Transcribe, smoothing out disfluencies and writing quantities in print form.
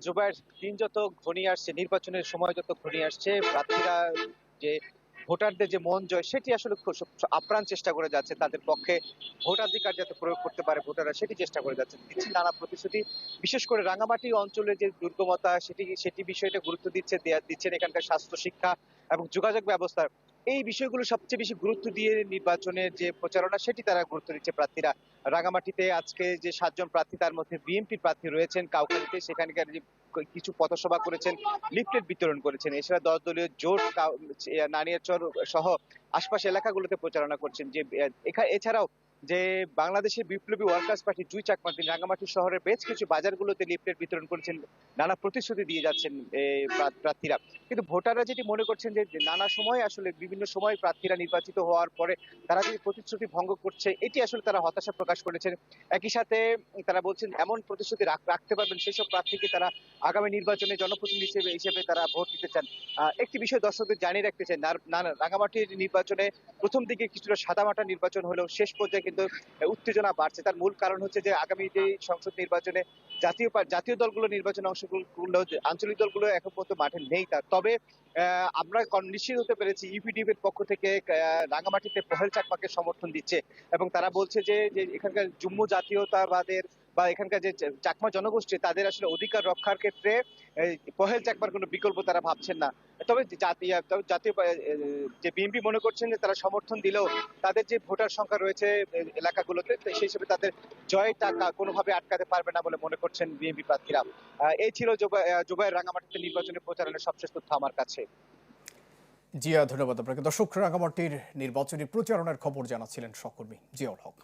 জুবায়ের, দিন যত ঘনিয়ে আসছে, নির্বাচনের সময় যত ঘনিয়ে আসছে, প্রার্থীরা যে ভোটারদের যে মন জয় সেটি আসলে আপ্রাণ চেষ্টা করে যাচ্ছে তাদের পক্ষে ভোটাধিকার যাতে প্রয়োগ করতে পারে ভোটাররা, সেটি চেষ্টা করে যাচ্ছে, দিচ্ছেন নানা প্রতিশ্রুতি। বিশেষ করে রাঙামাটি অঞ্চলে যে দুর্গমতা সেটি সেটি বিষয়টা গুরুত্ব দিচ্ছেন এখানকার স্বাস্থ্য, শিক্ষা এবং যোগাযোগ ব্যবস্থা। এই বিষয়গুলো সবচেয়ে বেশি গুরুত্ব দিয়ে নির্বাচনের যে প্রচারণা সেটি তারা গুরুত্ব দিচ্ছে প্রার্থীরা। রাঙামাটিতে আজকে যে ৭ জন প্রার্থী তার মধ্যে বিএনপি প্রার্থী রয়েছেন কাউখালীতে, সেখানকার যে কিছু পথসভা করেছেন, লিফলেট বিতরণ করেছেন। এছাড়া দলীয় জোট নানিয়ারচর সহ আশপাশ এলাকাগুলোতে প্রচারণা করছেন। যে এছাড়াও যে বাংলাদেশের বিপ্লবী ওয়ার্কার্স পার্টি জুই চাকমা তিনি রাঙামাটি শহরের বেশ কিছু বাজারগুলোতে লিফলেট বিতরণ করেছেন, নানা প্রতিশ্রুতি দিয়ে যাচ্ছেন প্রার্থীরা। কিন্তু ভোটাররা যেটি মনে করছেন যে নানা সময় আসলে বিভিন্ন সময় প্রার্থীরা নির্বাচিত হওয়ার পরে তারা যে প্রতিশ্রুতি ভঙ্গ করছে, এটি আসলে তারা হতাশা প্রকাশ করেছেন। একই সাথে তারা বলছেন এমন প্রতিশ্রুতি রাখতে পারবেন সেসব প্রার্থীকে তারা আগামী নির্বাচনে জনপ্রতিনিধি হিসেবে তারা ভোট দিতে চান। একটি বিষয় দর্শকদের জানিয়ে রাখতে চাই, রাঙামাটির নির্বাচনে প্রথম দিকে কিছুটা সাদামাটা নির্বাচন হলেও শেষ পর্যায়ে কিন্তু উত্তেজনা বাড়ছে। তার মূল কারণ হচ্ছে যে আগামী যে সংসদ নির্বাচনে জাতীয় দলগুলো নির্বাচনে অংশগ্রহণ করলেও আঞ্চলিক দলগুলো এখন পর্যন্ত মাঠে নেই। তবে আমরা নিশ্চিত হতে পেরেছি ইউপিডিপি এর পক্ষ থেকে রাঙামাটিতে পহেল চাকমাকে সমর্থন দিচ্ছে এবং তারা বলছে যে এখানকার জম্মু জাতীয়তাবাদের বা এখানকার যে চাকমা জনগোষ্ঠী তাদের আসলে অধিকার রক্ষার ক্ষেত্রে পহেল চাকমার কোনো বিকল্প তারা ভাবছেন না। তবে জাতীয় যে বিএনপি মনে করছেন যে তারা সমর্থন দিলেও তাদের যে ভোটার সংখ্যা রয়েছে এলাকাগুলোতে, সেই হিসেবে তাদের জয়টা কোনোভাবে আটকাতে পারবে না বলে মনে করছেন বিএনপি প্রার্থীরা। এই ছিল জুবায়ের রাঙামাটিতে নির্বাচনী প্রচারণের সবশেষ তথ্য আমার কাছে। জিয়া, ধন্যবাদ আপনাকে। দর্শক, রাঙামাটির নির্বাচনী প্রচারণার খবর জানাচ্ছিলেন সহকর্মী জিয়াউল হক।